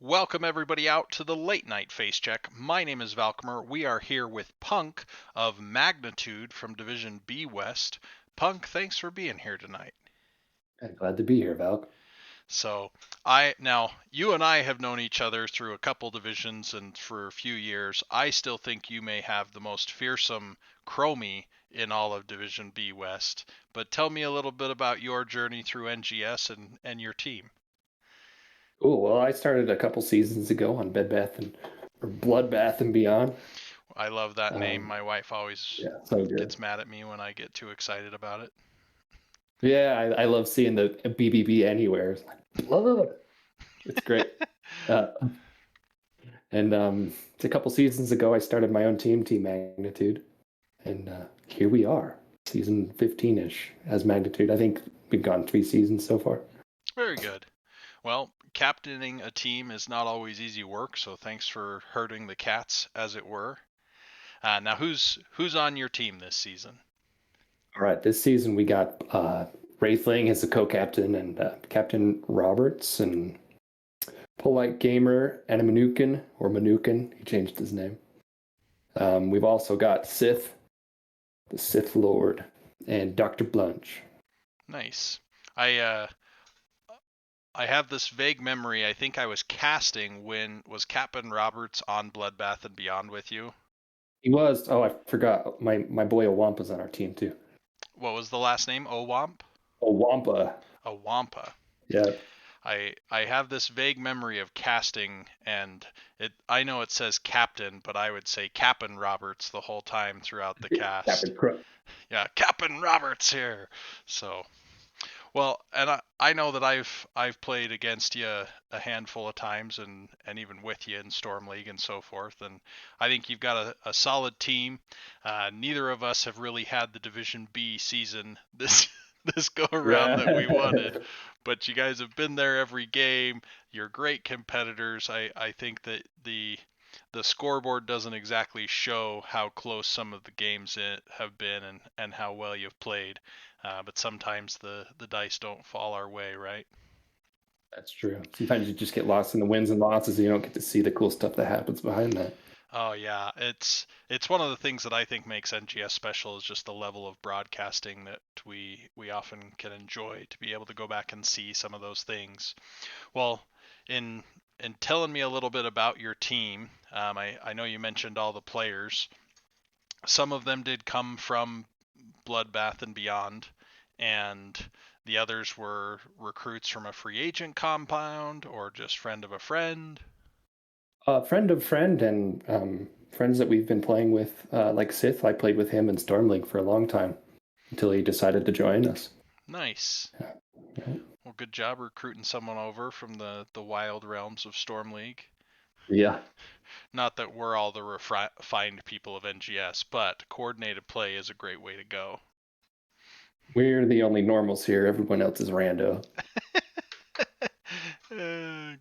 Welcome everybody out to the Late Night Facecheck. My name is Valkamer. We are here with Punk of Magnitude from Division B West. Punk, thanks for being here tonight. I'm glad to be here, Val. So, you and I have known each other through a couple divisions and for a few years. I still think you may have the most fearsome chromie in all of Division B West. But tell me a little bit about your journey through NGS and your team. Cool. Well, I started a couple seasons ago on Bloodbath and Beyond. I love that name. My wife always gets mad at me when I get too excited about it. Yeah, I love seeing the BBB anywhere. It's like, blood. It's great. It's a couple seasons ago, I started my own team, Team Magnitude. And here we are, season 15-ish as Magnitude. I think we've gone 3 seasons so far. Very good. Well, captaining a team is not always easy work, so thanks for herding the cats, as it were. Now, who's on your team this season? All right, this season we got Wraithling as the co-captain and Captain Roberts and Polite Gamer and Manukin. He changed his name. We've also got Sith, the Sith Lord, and Dr. Blunch. Nice. I have this vague memory. I think I was casting when was Captain Roberts on Bloodbath and Beyond with you? He was. Oh, I forgot. My boy Owampa's on our team too. What was the last name? Owamp? Owampa. Owampa. Yeah. I have this vague memory of casting, and I know it says Captain, but I would say Captain Roberts the whole time throughout the cast. Captain Crook. Yeah, Captain Roberts here. So, well, and I know that I've played against you a handful of times and even with you in Storm League and so forth, and I think you've got a solid team. Neither of us have really had the Division B season this go around that we wanted, but you guys have been there every game. You're great competitors. I think that the scoreboard doesn't exactly show how close some of the games have been and how well you've played, but sometimes the dice don't fall our way, right? That's true. Sometimes you just get lost in the wins and losses and you don't get to see the cool stuff that happens behind that. Oh yeah, it's one of the things that I think makes NGS special is just the level of broadcasting that we often can enjoy, to be able to go back and see some of those things. Well, in telling me a little bit about your team, I know you mentioned all the players. Some of them did come from Bloodbath and Beyond, and the others were recruits from a free agent compound or just friend of a friend. Friend of friend and friends that we've been playing with, like Sith. I played with him in Storm League for a long time until he decided to join us. Nice. Yeah. Well, good job recruiting someone over from the wild realms of Storm League. Yeah. Not that we're all the refined people of NGS, but coordinated play is a great way to go. We're the only normals here. Everyone else is rando.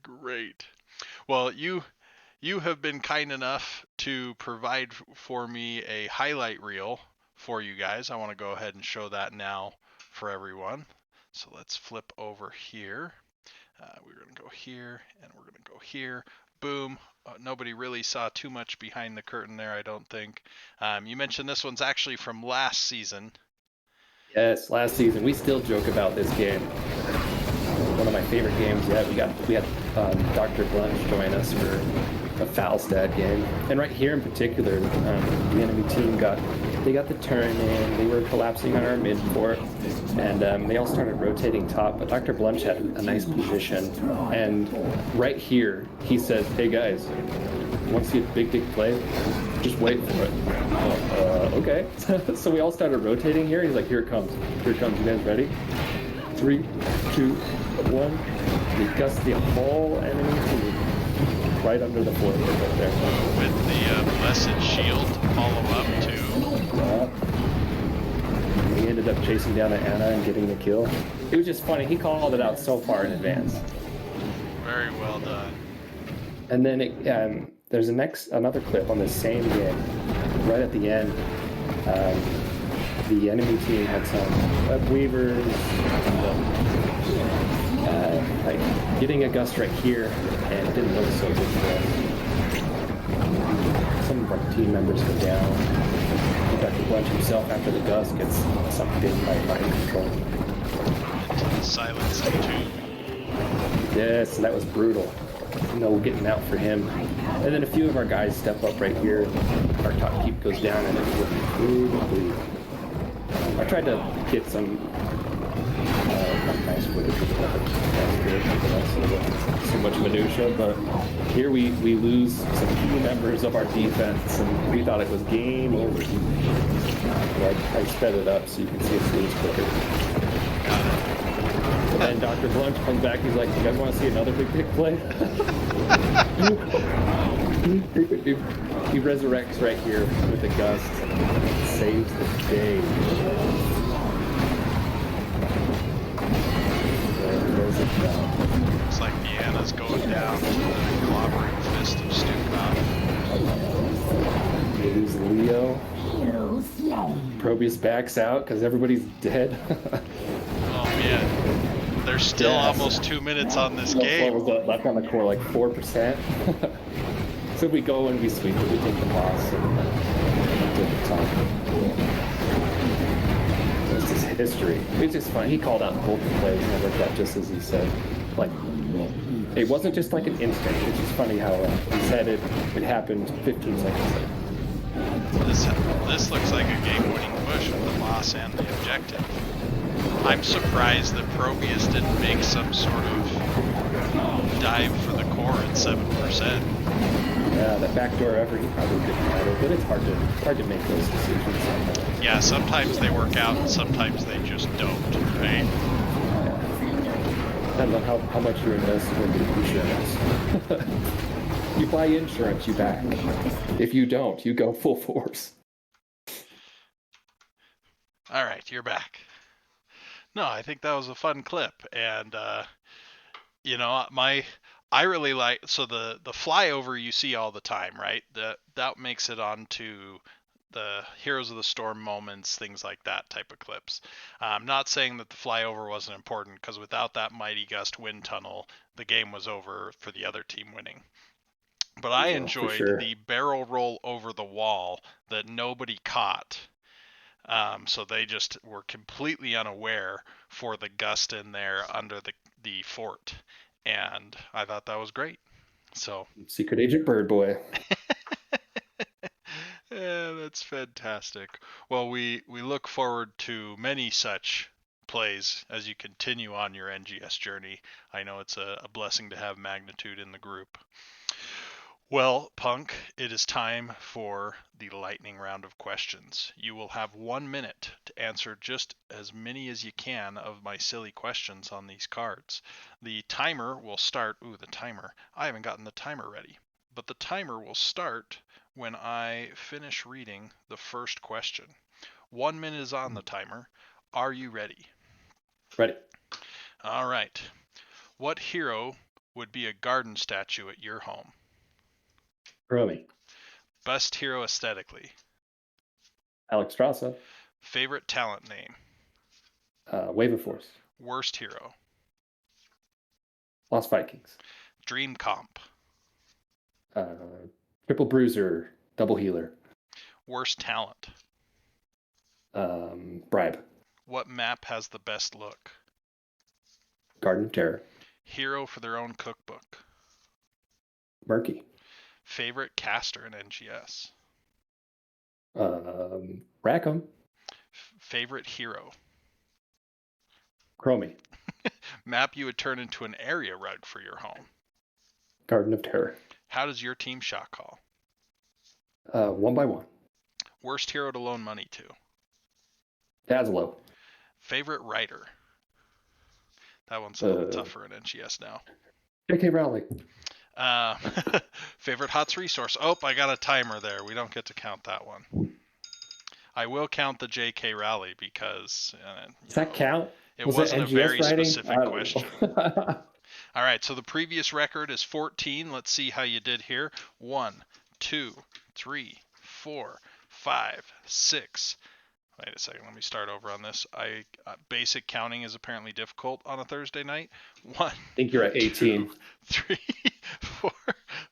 Great. Well, you have been kind enough to provide for me a highlight reel for you guys. I want to go ahead and show that now for everyone. So let's flip over here. We're going to go here and we're going to go here. Boom. Nobody really saw too much behind the curtain there, I don't think. You mentioned this one's actually from last season. Yes, last season. We still joke about this game. One of my favorite games yet. We had Dr. Blunch join us for a Falstad game, and right here in particular, the enemy team got the turn in. They were collapsing on our mid fort, and they all started rotating top. But Dr. Blunch had a nice position, and right here he says, "Hey guys, want to see a big dick play? Just wait for it." Okay. So we all started rotating here. He's like, "Here it comes. Here it comes. You guys ready? 3, 2, 1. We gust the whole enemy team right under the fort right there. With the blessed shield to follow up too. We ended up chasing down Anna and getting the kill. It was just funny. He called it out so far in advance. Very well done. And then there's another clip on the same game. Right at the end, the enemy team had some web weavers, Like getting a gust right here, and it didn't look so good for us. Some of our team members go down. Dr. Blunt himself, after the gust, gets sucked in by mind control. Silence too. Yes, that was brutal. No getting out for him. And then a few of our guys step up right here. Our top keep goes down, and it's looking brutally. I tried to get some nice footage of that. So much minutia, but here we lose some key members of our defense, and we thought it was game over. I sped it up so you can see it lose quicker. And then Dr. Blunt comes back, he's like, you guys want to see another big play? He resurrects right here with a gust. Saves the day. Looks like Deanna's going down to the clobbering fist of Stupid. Lose Leo. Probius backs out because everybody's dead. Oh man. There's still almost 2 minutes on this game. What was that left on the core? Like 4%? So we go and we sweep it. We take the loss and take the top. It's just history. It's just fun. He called out both the plays and I worked out just as he said. Like, it wasn't just like an instant. It's just funny how he said it happened 15 seconds later. This looks like a game-winning push with the loss and the objective. I'm surprised that Probius didn't make some sort of dive for the core at 7%. Yeah, that backdoor effort, he probably didn't matter, but it's hard to make those decisions. Yeah, sometimes they work out and sometimes they just don't, right? Yeah. Depends on how much you're invested in the insurance. You buy insurance, you back. If you don't, you go full force. All right, you're back. No, I think that was a fun clip, and you know, I really like the flyover you see all the time, right? That makes it onto the Heroes of the Storm moments, things like that type of clips. I'm not saying that the flyover wasn't important, because without that mighty gust wind tunnel, the game was over for the other team winning. But I enjoyed the barrel roll over the wall that nobody caught. So they just were completely unaware for the gust in there under the fort. And I thought that was great. So Secret Agent Bird Boy. Yeah, that's fantastic. Well, we look forward to many such plays as you continue on your NGS journey. I know it's a blessing to have Magnitude in the group. Well, Punk, it is time for the lightning round of questions. You will have 1 minute to answer just as many as you can of my silly questions on these cards. The timer will start. Ooh, the timer. I haven't gotten the timer ready. But the timer will start when I finish reading the first question. 1 minute is on the timer. Are you ready? Ready. All right. What hero would be a garden statue at your home? Romy. Best hero aesthetically. Alex Strassa. Favorite talent name. Wave of Force. Worst hero. Lost Vikings. Dream comp. Triple Bruiser. Double Healer. Worst talent. Bribe. What map has the best look? Garden of Terror. Hero for their own cookbook. Murky. Favorite caster in NGS. Rackham. Favorite hero. Chromie. Map you would turn into an area rug for your home. Garden of Terror. How does your team shot call? 1 by 1. Worst hero to loan money to. Dazlo. Favorite writer. That one's a little tougher in NGS now. J.K. Rowling. Favorite HOTS resource. Oh, I got a timer there. We don't get to count that one. I will count the J.K. Rowling because... Does that count? It wasn't a very specific question. All right, so the previous record is 14. Let's see how you did here. 1, 2, 3, 4, 5, 6. Wait a second. Let me start over on this. Basic counting is apparently difficult on a Thursday night. One, Think you're at two, 18. 3, 4,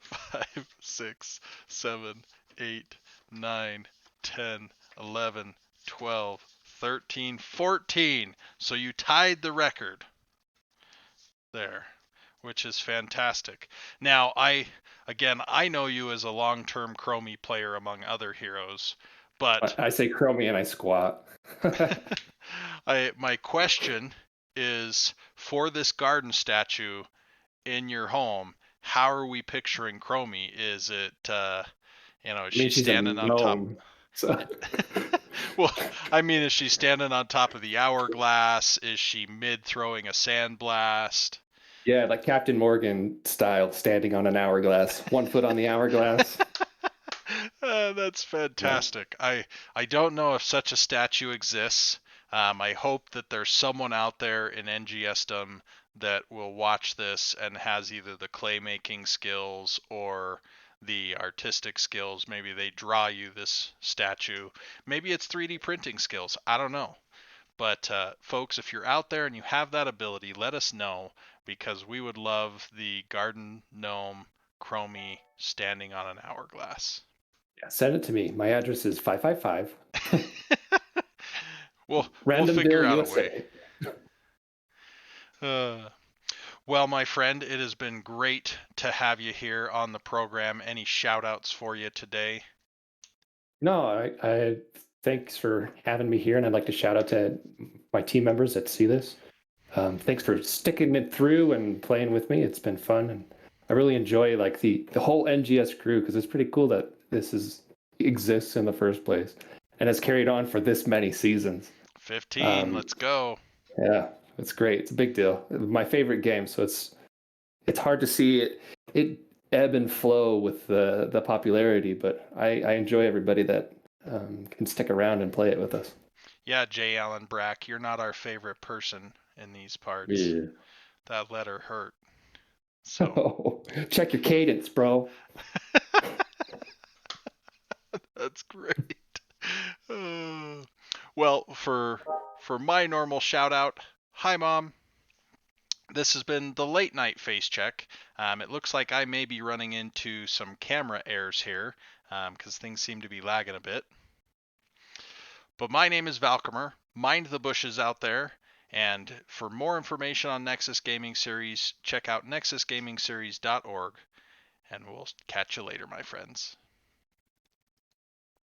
5, 6, 7, 8, 9, 10, 11, 12, 13, 14. So you tied the record there, which is fantastic. Now, I know you as a long-term Chromie player among other heroes, but I say Chromie and I squat. my question is for this garden statue in your home, how are we picturing Chromie? Is it is I mean, she she's a standing on top? gnome. So, Well, I mean, is she standing on top of the hourglass? Is she mid throwing a sandblast? yeah, like Captain Morgan style, standing on an hourglass, 1 foot on the hourglass. That's Yeah. fantastic. I don't know if such a statue exists. I hope that there's someone out there in NGSdom that will watch this and has either the clay making skills or the artistic skills. Maybe they draw you this statue. Maybe it's 3D printing skills. I don't know. But folks, if you're out there and you have that ability, let us know because we would love the garden gnome Chromie standing on an hourglass. Yeah, send it to me. My address is 555 We'll figure Randomville, out a way. USA. Uh, well, my friend, it has been great to have you here on the program. Any shout outs for you today? No, I thanks for having me here, and I'd like to shout out to my team members that see this. Thanks for sticking it through and playing with me. It's been fun, and I really enjoy like the whole NGS crew because it's pretty cool that this exists in the first place and has carried on for this many seasons. 15, Um, let's go. yeah, it's great. It's a big deal. My favorite game, so it's hard to see it ebb and flow with the popularity, but I enjoy everybody that can stick around and play it with us. Yeah, J. Allen Brack, you're not our favorite person in these parts. Yeah. That letter hurt. So, Oh, check your cadence, bro. that's great. Uh, well, for my normal shout out, hi mom. This has been the Late Night Facecheck. It looks like I may be running into some camera errors here because things seem to be lagging a bit. But my name is Valkamer. Mind the bushes out there. And for more information on Nexus Gaming Series, check out nexusgamingseries.org. And we'll catch you later, my friends.